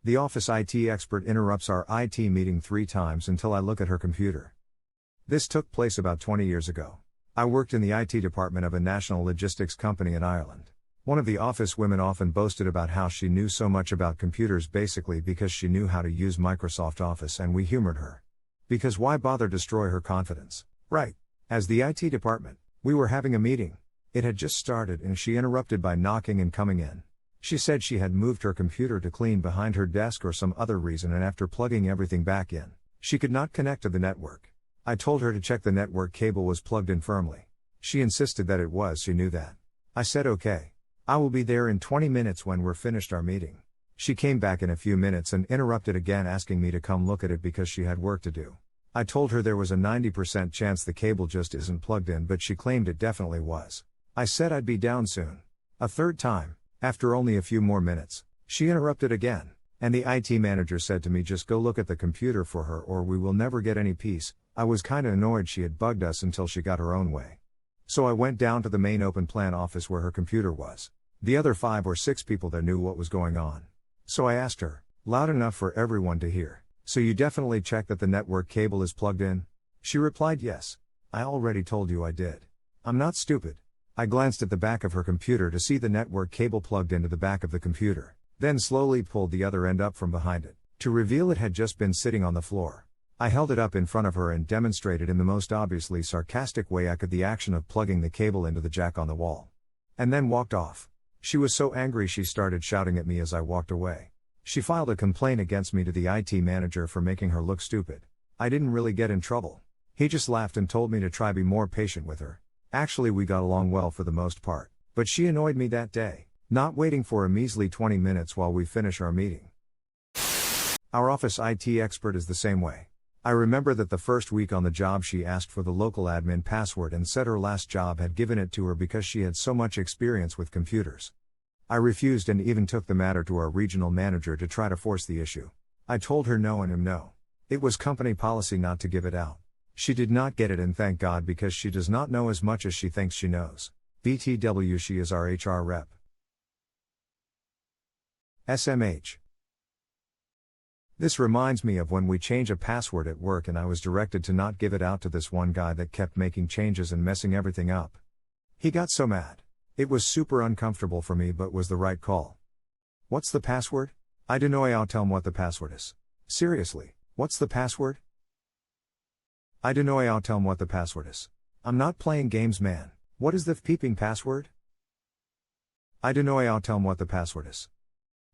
The office IT expert interrupts our IT meeting 3 times until I look at her computer. This took place about 20 years ago. I worked in the IT department of a national logistics company in Ireland. One of the office women often boasted about how she knew so much about computers basically because she knew how to use Microsoft Office, and we humored her. Because why bother destroy her confidence, right? As the IT department, we were having a meeting. It had just started and she interrupted by knocking and coming in. She said she had moved her computer to clean behind her desk or some other reason, and after plugging everything back in, she could not connect to the network. I told her to check the network cable was plugged in firmly. She insisted that it was, she knew that. I said okay. I will be there in 20 minutes when we're finished our meeting. She came back in a few minutes and interrupted again, asking me to come look at it because she had work to do. I told her there was a 90% chance the cable just isn't plugged in, but she claimed it definitely was. I said I'd be down soon. A third time, after only a few more minutes, she interrupted again, and the IT manager said to me, just go look at the computer for her or we will never get any peace. I was kinda annoyed she had bugged us until she got her own way. So I went down to the main open plan office where her computer was. The other 5 or 6 people there knew what was going on. So I asked her, loud enough for everyone to hear, so you definitely checked that the network cable is plugged in? She replied, yes. I already told you I did. I'm not stupid. I glanced at the back of her computer to see the network cable plugged into the back of the computer, then slowly pulled the other end up from behind it, to reveal it had just been sitting on the floor. I held it up in front of her and demonstrated in the most obviously sarcastic way I could the action of plugging the cable into the jack on the wall. And then walked off. She was so angry she started shouting at me as I walked away. She filed a complaint against me to the IT manager for making her look stupid. I didn't really get in trouble. He just laughed and told me to try be more patient with her. Actually, we got along well for the most part, but she annoyed me that day, not waiting for a measly 20 minutes while we finish our meeting. Our office IT expert is the same way. I remember that the first week on the job she asked for the local admin password and said her last job had given it to her because she had so much experience with computers. I refused and even took the matter to our regional manager to try to force the issue. I told her no and him no. It was company policy not to give it out. She did not get it, and thank God, because she does not know as much as she thinks she knows. BTW, she is our HR rep. SMH. This reminds me of when we change a password at work and I was directed to not give it out to this one guy that kept making changes and messing everything up. He got so mad. It was super uncomfortable for me but was the right call. What's the password? I don't know, I'll tell him what the password is. Seriously, what's the password? I don't know, I'll tell him what the password is. I'm not playing games, man. What is the peeping password? I don't know, I'll tell him what the password is.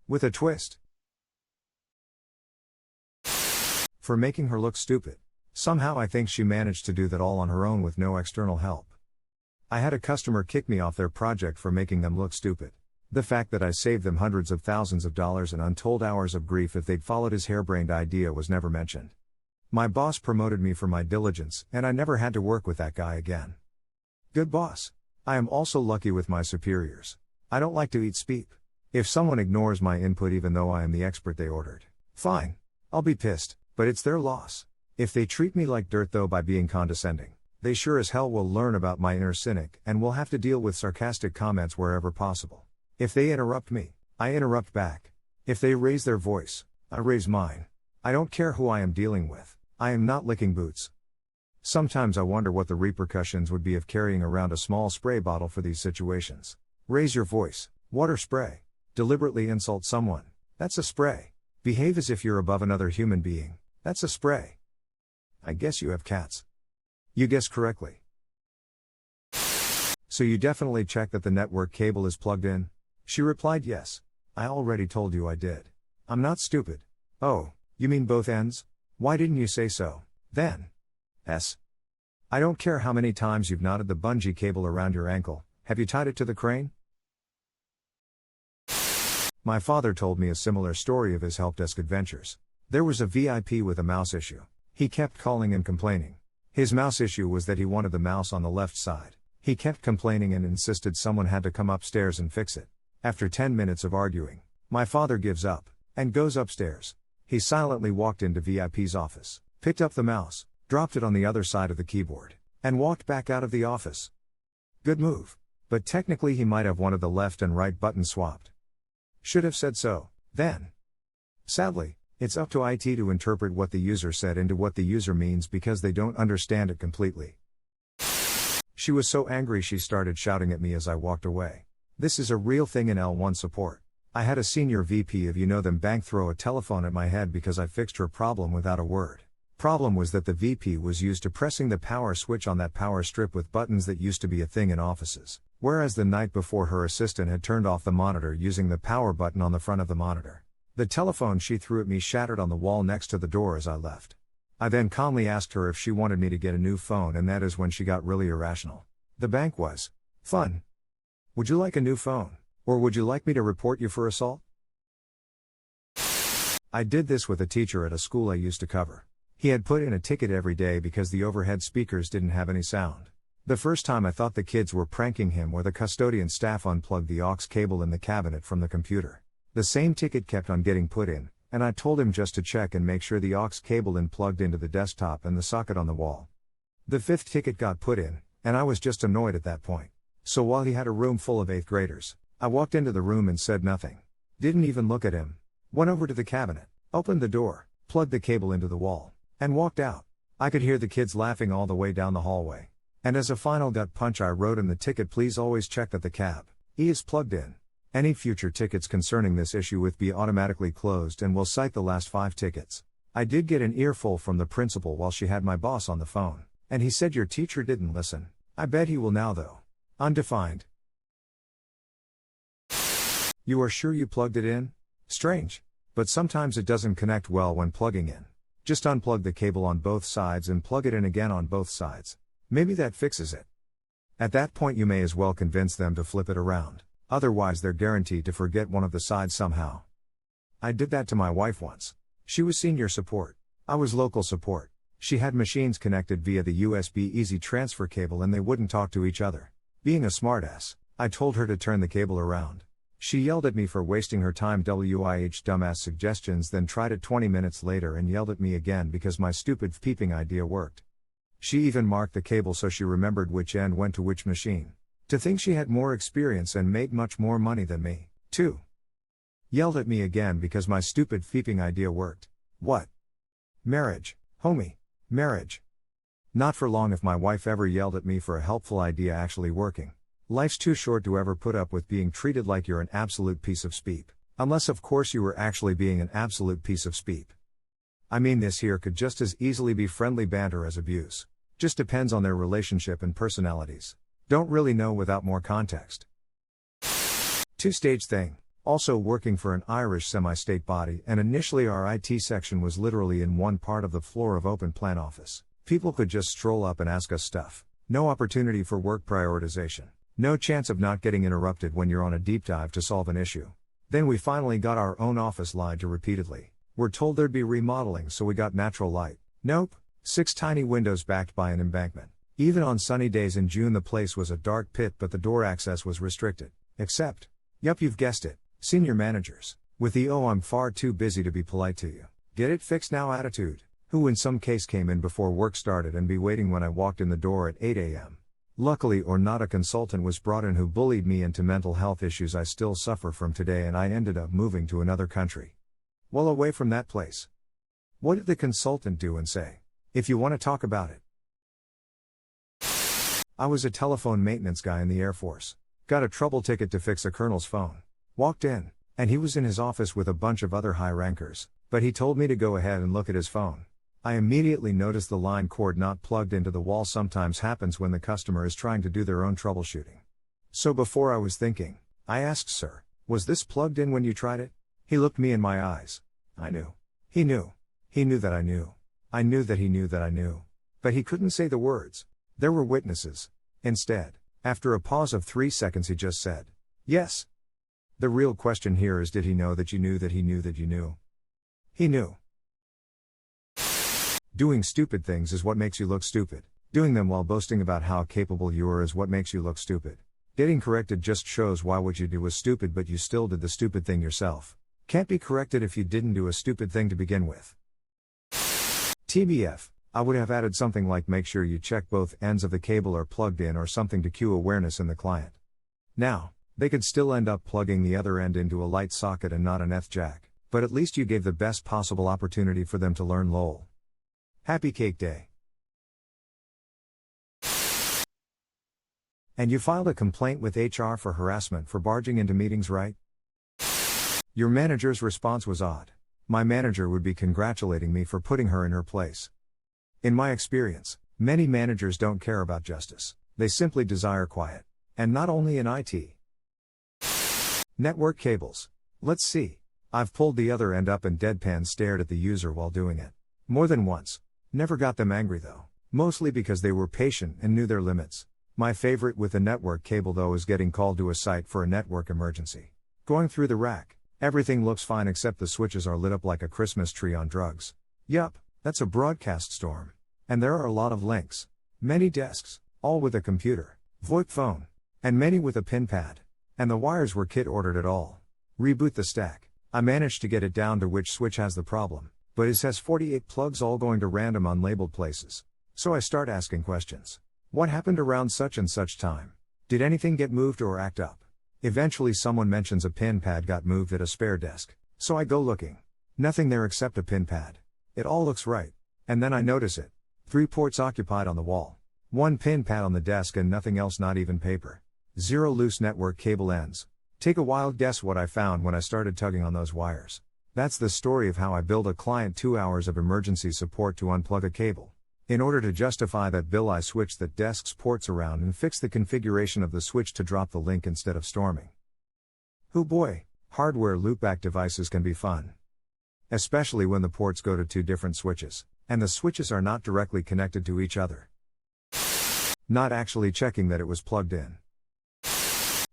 With a twist. For making her look stupid. Somehow I think she managed to do that all on her own with no external help. I had a customer kick me off their project for making them look stupid. The fact that I saved them hundreds of thousands of dollars and untold hours of grief if they'd followed his harebrained idea was never mentioned. My boss promoted me for my diligence, and I never had to work with that guy again. Good boss. I am also lucky with my superiors. I don't like to eat speep. If someone ignores my input even though I am the expert they ordered, fine. I'll be pissed, but it's their loss. If they treat me like dirt though by being condescending, they sure as hell will learn about my inner cynic and will have to deal with sarcastic comments wherever possible. If they interrupt me, I interrupt back. If they raise their voice, I raise mine. I don't care who I am dealing with. I am not licking boots. Sometimes I wonder what the repercussions would be of carrying around a small spray bottle for these situations. Raise your voice. Water spray. Deliberately insult someone. That's a spray. Behave as if you're above another human being. That's a spray. I guess you have cats. You guessed correctly. So you definitely checked that the network cable is plugged in? She replied, yes. I already told you I did. I'm not stupid. Oh, you mean both ends? Why didn't you say so, then? I don't care how many times you've knotted the bungee cable around your ankle, have you tied it to the crane? My father told me a similar story of his help desk adventures. There was a VIP with a mouse issue. He kept calling and complaining. His mouse issue was that he wanted the mouse on the left side. He kept complaining and insisted someone had to come upstairs and fix it. After 10 minutes of arguing, my father gives up, and goes upstairs. He silently walked into VIP's office, picked up the mouse, dropped it on the other side of the keyboard, and walked back out of the office. Good move. But technically he might have wanted the left and right button swapped. Should have said so, then. Sadly, it's up to IT to interpret what the user said into what the user means because they don't understand it completely. She was so angry she started shouting at me as I walked away. This is a real thing in L1 support. I had a senior VP of bank throw a telephone at my head because I fixed her problem without a word. Problem was that the VP was used to pressing the power switch on that power strip with buttons that used to be a thing in offices, whereas the night before her assistant had turned off the monitor using the power button on the front of the monitor. The telephone she threw at me shattered on the wall next to the door as I left. I then calmly asked her if she wanted me to get a new phone, and that is when she got really irrational. The bank was fun. Would you like a new phone? Or would you like me to report you for assault? I did this with a teacher at a school I used to cover. He had put in a ticket every day because the overhead speakers didn't have any sound. The first time I thought the kids were pranking him, where the custodian staff unplugged the aux cable in the cabinet from the computer. The same ticket kept on getting put in, and I told him just to check and make sure the aux cable plugged into the desktop and the socket on the wall. The fifth ticket got put in, and I was just annoyed at that point. So while he had a room full of 8th graders, I walked into the room and said nothing. Didn't even look at him. Went over to the cabinet, opened the door, plugged the cable into the wall, and walked out. I could hear the kids laughing all the way down the hallway. And as a final gut punch, I wrote in the ticket, please always check that the cab E is plugged in. Any future tickets concerning this issue with be automatically closed, and will cite the last 5 tickets. I did get an earful from the principal while she had my boss on the phone, and he said your teacher didn't listen. I bet he will now though. Undefined. You are sure you plugged it in? Strange. But sometimes it doesn't connect well when plugging in. Just unplug the cable on both sides and plug it in again on both sides. Maybe that fixes it. At that point you may as well convince them to flip it around. Otherwise they're guaranteed to forget one of the sides somehow. I did that to my wife once. She was senior support. I was local support. She had machines connected via the USB easy transfer cable and they wouldn't talk to each other. Being a smartass, I told her to turn the cable around. She yelled at me for wasting her time, WIH dumbass suggestions, then tried it 20 minutes later and yelled at me again because my stupid peeping idea worked. She even marked the cable so she remembered which end went to which machine. To think she had more experience and made much more money than me, too. Yelled at me again because my stupid peeping idea worked. What? Marriage, homie, marriage. Not for long if my wife ever yelled at me for a helpful idea actually working. Life's too short to ever put up with being treated like you're an absolute piece of speep. Unless of course you were actually being an absolute piece of speep. I mean, this here could just as easily be friendly banter as abuse. Just depends on their relationship and personalities. Don't really know without more context. 2-stage thing. Also working for an Irish semi-state body, and initially our IT section was literally in one part of the floor of open plan office. People could just stroll up and ask us stuff. No opportunity for work prioritization. No chance of not getting interrupted when you're on a deep dive to solve an issue. Then we finally got our own office, lied to repeatedly. We're told there'd be remodeling, so we got natural light. Nope. 6 tiny windows backed by an embankment. Even on sunny days in June the place was a dark pit, but the door access was restricted. Except, yup, you've guessed it, senior managers. With the "oh, I'm far too busy to be polite to you. Get it fixed now" attitude. Who in some case came in before work started and be waiting when I walked in the door at 8 a.m. Luckily or not, a consultant was brought in who bullied me into mental health issues I still suffer from today, and I ended up moving to another country. Well, away from that place. What did the consultant do and say? If you want to talk about it. I was a telephone maintenance guy in the Air Force. Got a trouble ticket to fix a colonel's phone. Walked in, and he was in his office with a bunch of other high rankers, but he told me to go ahead and look at his phone. I immediately noticed the line cord not plugged into the wall. Sometimes happens when the customer is trying to do their own troubleshooting. So before I was thinking, I asked, "Sir, was this plugged in when you tried it?" He looked me in my eyes. I knew. He knew. He knew that I knew. I knew that he knew that I knew. But he couldn't say the words. There were witnesses. Instead, after a pause of 3 seconds, he just said, "Yes." The real question here is, did he know that you knew that he knew that you knew? He knew. Doing stupid things is what makes you look stupid. Doing them while boasting about how capable you are is what makes you look stupid. Getting corrected just shows why what you did was stupid, but you still did the stupid thing yourself. Can't be corrected if you didn't do a stupid thing to begin with. TBF, I would have added something like make sure you check both ends of the cable are plugged in or something to cue awareness in the client. Now, they could still end up plugging the other end into a light socket and not an ETH jack. but at least you gave the best possible opportunity for them to learn lol. Happy Cake Day. And you filed a complaint with HR for harassment for barging into meetings, right? Your manager's response was odd. My manager would be congratulating me for putting her in her place. In my experience, many managers don't care about justice, they simply desire quiet. And not only in IT. Network cables. Let's see. I've pulled the other end up and deadpan stared at the user while doing it. More than once. Never got them angry though. Mostly because they were patient and knew their limits. My favorite with a network cable though is getting called to a site for a network emergency. Going through the rack. Everything looks fine except the switches are lit up like a Christmas tree on drugs. Yup, that's a broadcast storm. And there are a lot of links. Many desks, all with a computer, VoIP phone, and many with a pin pad. And the wires were kit ordered at all. Reboot the stack. I managed to get it down to which switch has the problem, but it has 48 plugs all going to random unlabeled places. So I start asking questions. What happened around such and such time? Did anything get moved or act up? Eventually someone mentions a pin pad got moved at a spare desk. So I go looking. Nothing there except a pin pad. It all looks right. And then I notice it. 3 ports occupied on the wall. 1 pin pad on the desk and nothing else, not even paper. 0 loose network cable ends. Take a wild guess what I found when I started tugging on those wires. That's the story of how I billed a client 2 hours of emergency support to unplug a cable. In order to justify that bill, I switched the desk's ports around and fixed the configuration of the switch to drop the link instead of storming. Oh boy, hardware loopback devices can be fun. Especially when the ports go to 2 different switches, and the switches are not directly connected to each other. Not actually checking that it was plugged in.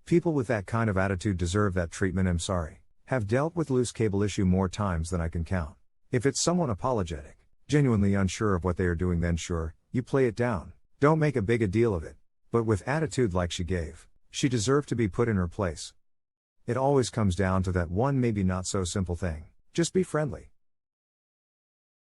People with that kind of attitude deserve that treatment, I'm sorry. Have dealt with loose cable issue more times than I can count. If it's someone apologetic, genuinely unsure of what they are doing, then sure, you play it down. Don't make a big a deal of it. But with attitude like she gave, she deserved to be put in her place. It always comes down to that one maybe not so simple thing. Just be friendly.